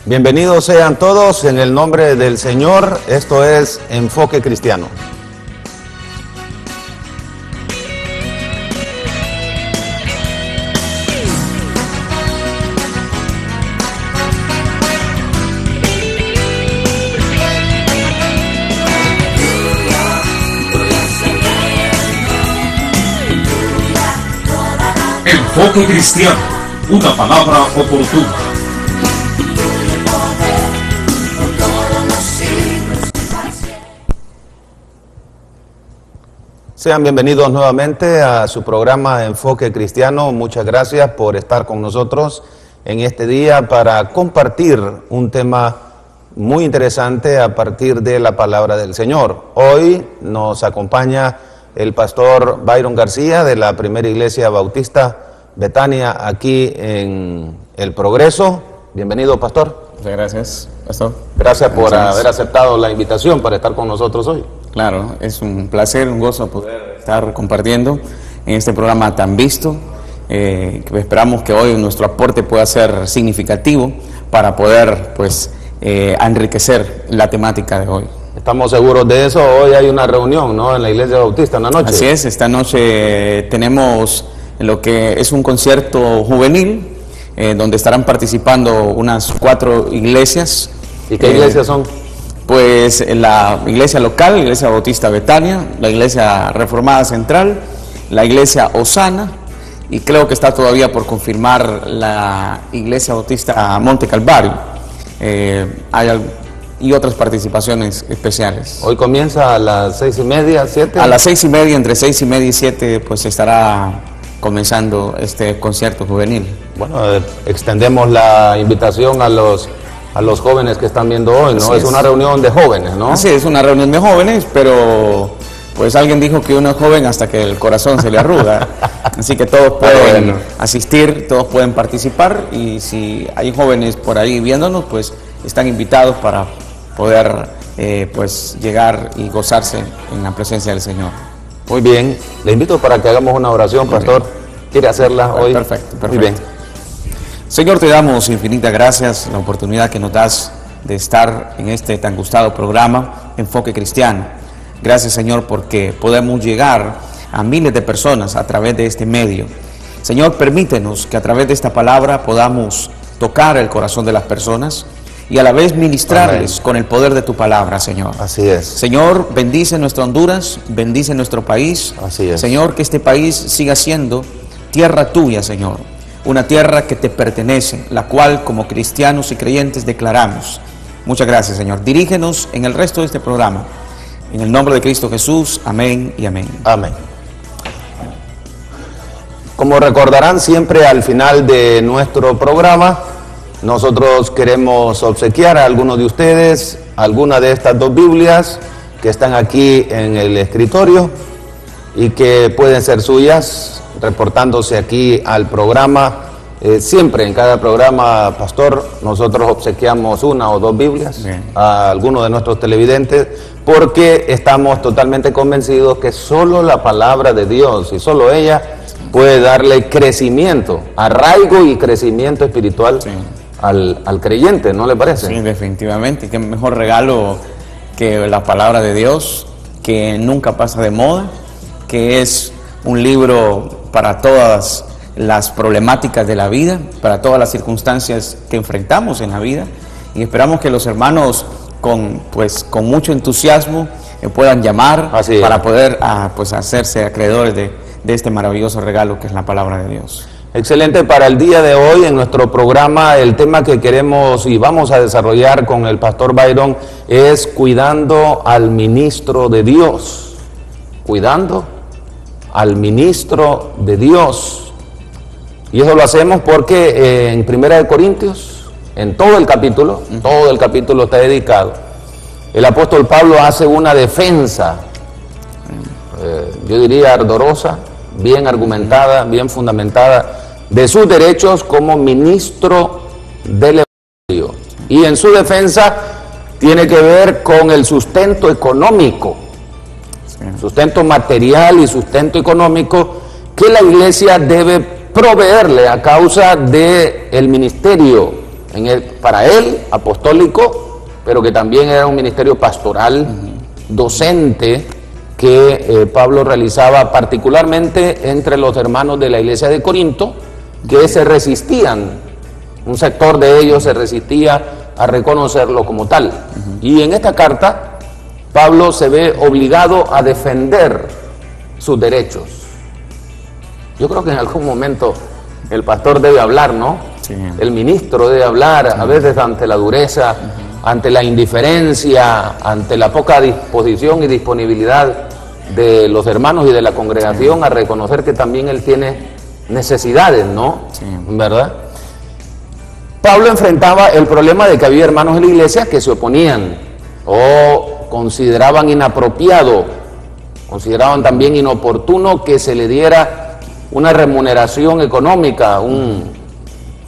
Bienvenidos sean todos en el nombre del Señor. Esto es Enfoque Cristiano. Enfoque Cristiano, una palabra oportuna. Sean bienvenidos nuevamente a su programa Enfoque Cristiano. Muchas gracias por estar con nosotros en este día para compartir un tema muy interesante a partir de la palabra del Señor. Hoy nos acompaña el pastor Byron García de la Primera Iglesia Bautista Betania aquí en El Progreso. Bienvenido, pastor. Muchas gracias, pastor. Gracias por haber aceptado la invitación para estar con nosotros hoy. Claro, es un placer, un gozo poder estar compartiendo en este programa tan visto. Esperamos que hoy nuestro aporte pueda ser significativo para poder, enriquecer la temática de hoy. Estamos seguros de eso. Hoy hay una reunión, ¿no?, en la Iglesia Bautista, una noche. Así es, esta noche tenemos lo que es un concierto juvenil, donde estarán participando unas 4 iglesias. ¿Y qué iglesias son? Pues la iglesia local, la Iglesia Bautista Betania, la Iglesia Reformada Central, la Iglesia Osana, y creo que está todavía por confirmar la Iglesia Bautista Monte Calvario. Y otras participaciones especiales. Hoy comienza a las 6:30, 7. A las 6:30, entre 6:30 y 7, pues estará comenzando este concierto juvenil. Bueno, extendemos la invitación a los jóvenes que están viendo hoy, ¿no? Es una reunión de jóvenes, ¿no? Sí, es una reunión de jóvenes, pero pues alguien dijo que uno es joven hasta que el corazón se le arruga. Así que todos pueden asistir, todos pueden participar, y si hay jóvenes por ahí viéndonos, pues están invitados para poder llegar y gozarse en la presencia del Señor. Muy bien, le invito para que hagamos una oración, pastor. ¿Quiere hacerla hoy? Perfecto. Muy bien. Señor, te damos infinitas gracias, la oportunidad que nos das de estar en este tan gustado programa, Enfoque Cristiano. Gracias, Señor, porque podemos llegar a miles de personas a través de este medio. Señor, permítenos que a través de esta palabra podamos tocar el corazón de las personas y a la vez ministrarles con el poder de tu palabra, Señor. Así es. Señor, bendice nuestra Honduras, bendice nuestro país. Así es. Señor, que este país siga siendo tierra tuya, Señor. Una tierra que te pertenece, la cual como cristianos y creyentes declaramos. Muchas gracias, Señor. Dirígenos en el resto de este programa. En el nombre de Cristo Jesús, amén y amén. Amén. Como recordarán, siempre al final de nuestro programa, nosotros queremos obsequiar a algunos de ustedes alguna de estas 2 Biblias que están aquí en el escritorio y que pueden ser suyas, reportándose aquí al programa. Siempre en cada programa, pastor, nosotros obsequiamos 1 o 2 Biblias a algunos de nuestros televidentes, porque estamos totalmente convencidos que solo la palabra de Dios y solo ella puede darle crecimiento, arraigo y crecimiento espiritual al creyente, ¿no le parece? Sí, definitivamente. Qué mejor regalo que la palabra de Dios, que nunca pasa de moda, que es un libro para todas las problemáticas de la vida, para todas las circunstancias que enfrentamos en la vida, y esperamos que los hermanos con mucho entusiasmo puedan llamar para poder hacerse acreedores de este maravilloso regalo que es la palabra de Dios. Excelente. Para el día de hoy en nuestro programa, el tema que queremos y vamos a desarrollar con el pastor Byron es cuidando al ministro de Dios. Cuidando al ministro de Dios. Y eso lo hacemos porque en 1 Corintios, en todo el capítulo está dedicado. El apóstol Pablo hace una defensa, yo diría ardorosa, bien argumentada, bien fundamentada, de sus derechos como ministro del Evangelio. Y en su defensa tiene que ver con el sustento económico, sustento material y sustento económico que la iglesia debe proveerle a causa del ministerio para él, apostólico, pero que también era un ministerio pastoral, docente, que Pablo realizaba particularmente entre los hermanos de la iglesia de Corinto, que se resistían, un sector de ellos se resistía a reconocerlo como tal. Y en esta carta, Pablo se ve obligado a defender sus derechos. Yo creo que en algún momento el pastor debe hablar, ¿no? Sí. El ministro debe hablar, a veces ante la dureza, ante la indiferencia, ante la poca disposición y disponibilidad de los hermanos y de la congregación a reconocer que también él tiene necesidades, ¿no? Sí. ¿Verdad? Pablo enfrentaba el problema de que había hermanos en la iglesia que se oponían o consideraban inapropiado, consideraban también inoportuno que se le diera una remuneración económica, un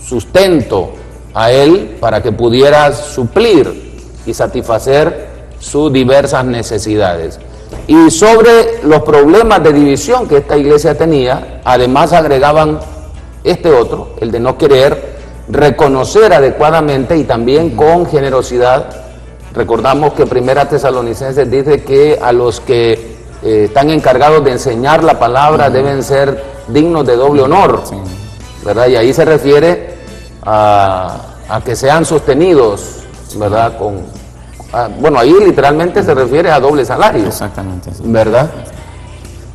sustento a él para que pudiera suplir y satisfacer sus diversas necesidades. Y sobre los problemas de división que esta iglesia tenía, además agregaban este otro, el de no querer reconocer adecuadamente y también con generosidad. Recordamos que Primera Tesalonicenses dice que a los que están encargados de enseñar la palabra deben ser dignos de doble honor, ¿verdad? Y ahí se refiere a que sean sostenidos, ¿verdad? Bueno, ahí literalmente se refiere a doble salario. Exactamente. Sí. ¿Verdad?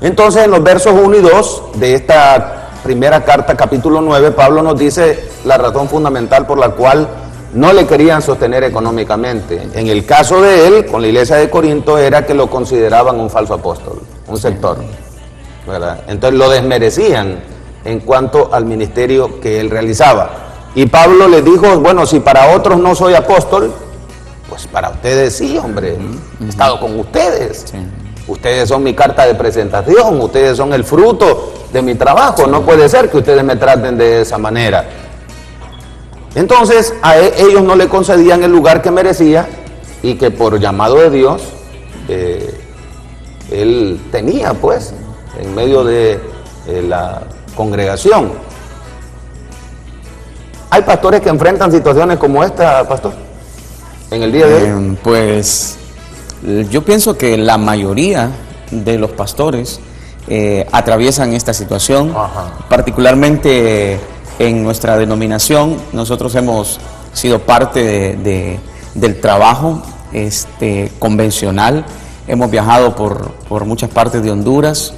Entonces, en los versos 1 y 2 de esta primera carta, capítulo 9, Pablo nos dice la razón fundamental por la cual no le querían sostener económicamente. En el caso de él, con la iglesia de Corinto, era que lo consideraban un falso apóstol, un sector, ¿verdad? Entonces lo desmerecían en cuanto al ministerio que él realizaba. Y Pablo les dijo, bueno, si para otros no soy apóstol, pues para ustedes sí, hombre, he estado con ustedes. Sí. Ustedes son mi carta de presentación, ustedes son el fruto de mi trabajo, no puede ser que ustedes me traten de esa manera. Entonces a ellos no le concedían el lugar que merecía y que por llamado de Dios él tenía, pues, en medio de la congregación. ¿Hay pastores que enfrentan situaciones como esta, pastor, en el día de hoy? Pues yo pienso que la mayoría de los pastores atraviesan esta situación. Ajá. Particularmente en nuestra denominación. Nosotros hemos sido parte del trabajo convencional. Hemos viajado por muchas partes de Honduras,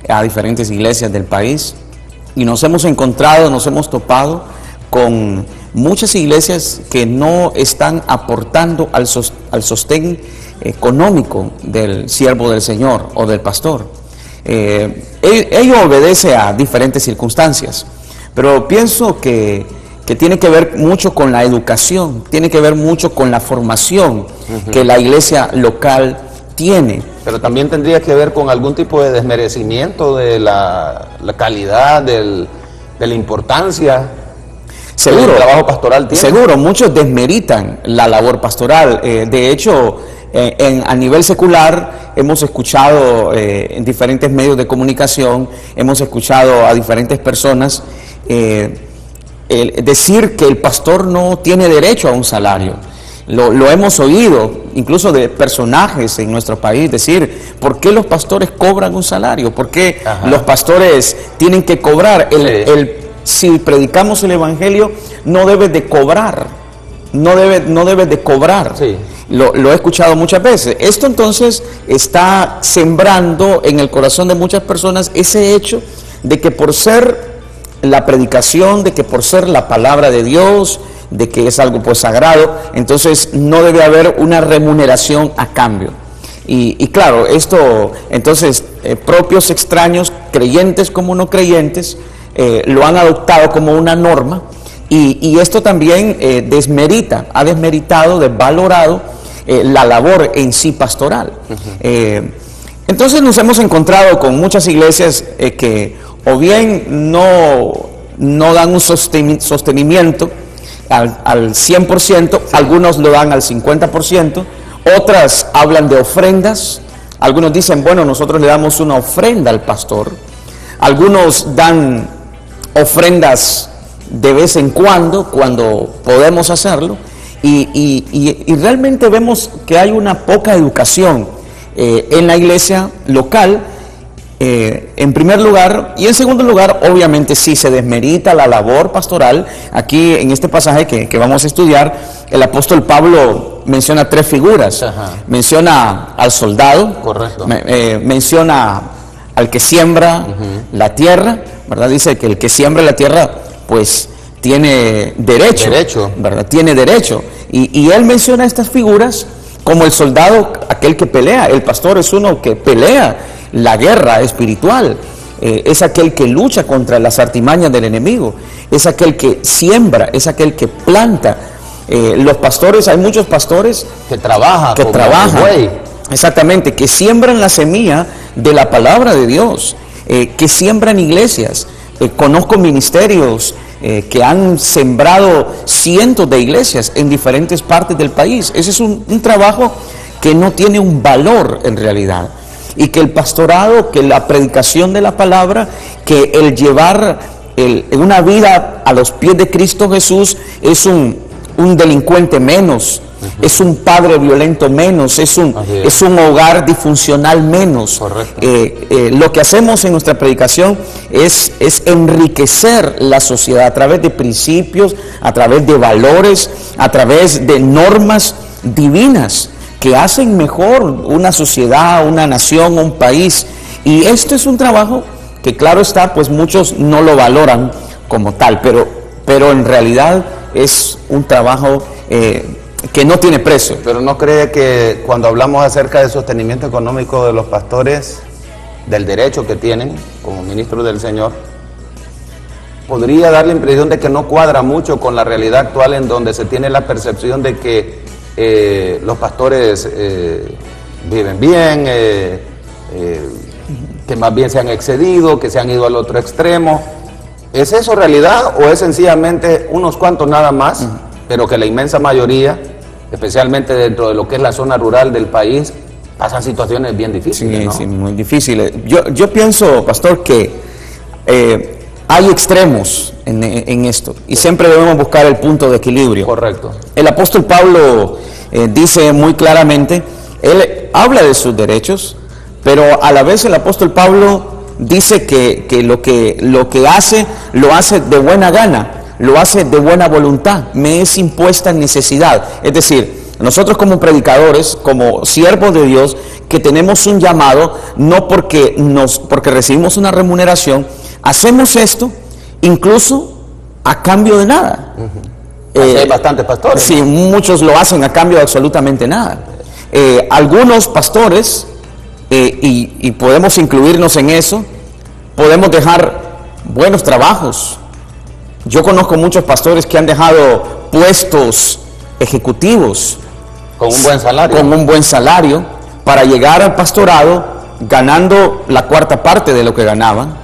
a diferentes iglesias del país, y nos hemos encontrado, nos hemos topado con muchas iglesias que no están aportando al sostén económico del siervo del Señor o del pastor. Ello obedece a diferentes circunstancias, pero pienso que tiene que ver mucho con la educación, tiene que ver mucho con la formación que la iglesia local tiene. Pero también tendría que ver con algún tipo de desmerecimiento de la calidad, de la importancia. Seguro, el trabajo pastoral tiene. Seguro, muchos desmeritan la labor pastoral. De hecho, a nivel secular hemos escuchado en diferentes medios de comunicación, hemos escuchado a diferentes personas decir que el pastor no tiene derecho a un salario. Lo hemos oído, incluso de personajes en nuestro país, decir, ¿por qué los pastores cobran un salario? ¿Por qué los pastores tienen que cobrar? Si predicamos el evangelio, no debes de cobrar, no debes de cobrar. Sí. Lo he escuchado muchas veces. Esto entonces está sembrando en el corazón de muchas personas ese hecho de que por ser la predicación, de que por ser la palabra de Dios, de que es algo pues sagrado, entonces no debe haber una remuneración a cambio. Y claro, esto entonces propios extraños, creyentes como no creyentes, lo han adoptado como una norma, y esto también ha desmeritado, desvalorado la labor en sí pastoral. Entonces nos hemos encontrado con muchas iglesias que o bien no dan un sostenimiento al 100%, algunos lo dan al 50%, otras hablan de ofrendas, algunos dicen, bueno, nosotros le damos una ofrenda al pastor, algunos dan ofrendas de vez en cuando podemos hacerlo, y realmente vemos que hay una poca educación en la iglesia local, en primer lugar, y en segundo lugar, obviamente sí se desmerita la labor pastoral. Aquí en este pasaje que vamos a estudiar, el apóstol Pablo menciona 3 figuras. Ajá. Menciona al soldado, Correcto. menciona al que siembra la tierra, ¿verdad? Dice que el que siembra la tierra, pues tiene derecho. ¿Verdad? Tiene derecho. Y él menciona estas figuras como el soldado, aquel que pelea. El pastor es uno que pelea la guerra espiritual. Es aquel que lucha contra las artimañas del enemigo. Es aquel que siembra, es aquel que planta. Los pastores, hay muchos pastores que trabajan. Exactamente, que siembran la semilla de la palabra de Dios, que siembran iglesias. Conozco ministerios que han sembrado cientos de iglesias en diferentes partes del país. Ese es un trabajo que no tiene un valor en realidad, y que el pastorado, que la predicación de la palabra, que el llevar una vida a los pies de Cristo Jesús es un delincuente menos, es un padre violento menos, es un hogar disfuncional menos. Lo que hacemos en nuestra predicación es enriquecer la sociedad a través de principios, a través de valores, a través de normas divinas que hacen mejor una sociedad, una nación, un país. Y esto es un trabajo que, claro está, pues muchos no lo valoran como tal, pero en realidad es un trabajo que no tiene precio. Pero ¿no cree que cuando hablamos acerca del sostenimiento económico de los pastores, del derecho que tienen como ministros del Señor, podría dar la impresión de que no cuadra mucho con la realidad actual, en donde se tiene la percepción de que los pastores viven bien, que más bien se han excedido, que se han ido al otro extremo? ¿Es eso realidad o es sencillamente unos cuantos nada más, pero que la inmensa mayoría, especialmente dentro de lo que es la zona rural del país, pasan situaciones bien difíciles? Sí, ¿no? sí, muy difíciles. Yo pienso, pastor, que hay extremos en esto, y siempre debemos buscar el punto de equilibrio. Correcto. El apóstol Pablo dice muy claramente, él habla de sus derechos, pero a la vez el apóstol Pablo dice que lo que hace, lo hace de buena gana, lo hace de buena voluntad, me es impuesta necesidad. Es decir, nosotros como predicadores, como siervos de Dios, que tenemos un llamado, no porque recibimos una remuneración, hacemos esto incluso a cambio de nada. Hay bastantes pastores. Sí, muchos lo hacen a cambio de absolutamente nada. Algunos pastores, y podemos incluirnos en eso, podemos dejar buenos trabajos. Yo conozco muchos pastores que han dejado puestos ejecutivos con un buen salario. Con un buen salario, para llegar al pastorado ganando la cuarta parte de lo que ganaban.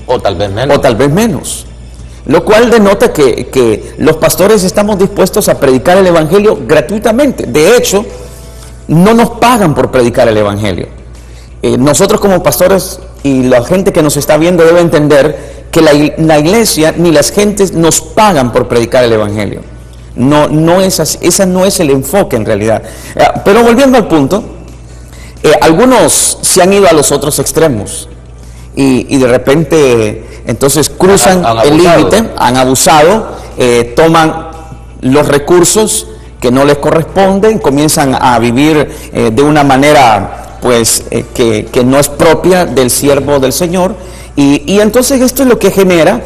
O tal vez menos. O tal vez menos. Lo cual denota que los pastores estamos dispuestos a predicar el evangelio gratuitamente. De hecho, no nos pagan por predicar el evangelio. Nosotros como pastores, y la gente que nos está viendo debe entender que la iglesia ni las gentes nos pagan por predicar el evangelio. No es así, ese no es el enfoque en realidad. Pero volviendo al punto, algunos se han ido a los otros extremos y de repente entonces cruzan el límite, han abusado, toman los recursos que no les corresponden, comienzan a vivir de una manera pues que no es propia del siervo del Señor, y entonces esto es lo que genera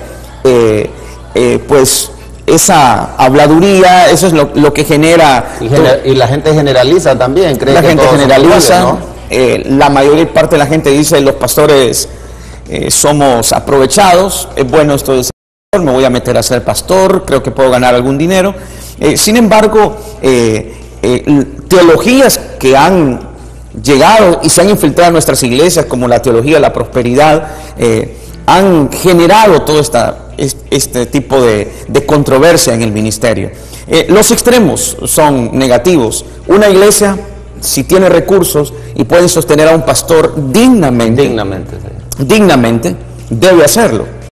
pues esa habladuría. Eso es lo que genera, y la gente generaliza también, cree la que gente todos generaliza, son iguales, ¿no? La mayor parte de la gente dice los pastores somos aprovechados, es bueno esto del Señor, me voy a meter a ser pastor, creo que puedo ganar algún dinero. Sin embargo, teologías que han llegado y se han infiltrado en nuestras iglesias, como la teología de la prosperidad, han generado todo este tipo de controversia en el ministerio. Los extremos son negativos. Una iglesia, si tiene recursos y puede sostener a un pastor dignamente, Dignamente, sí. debe hacerlo.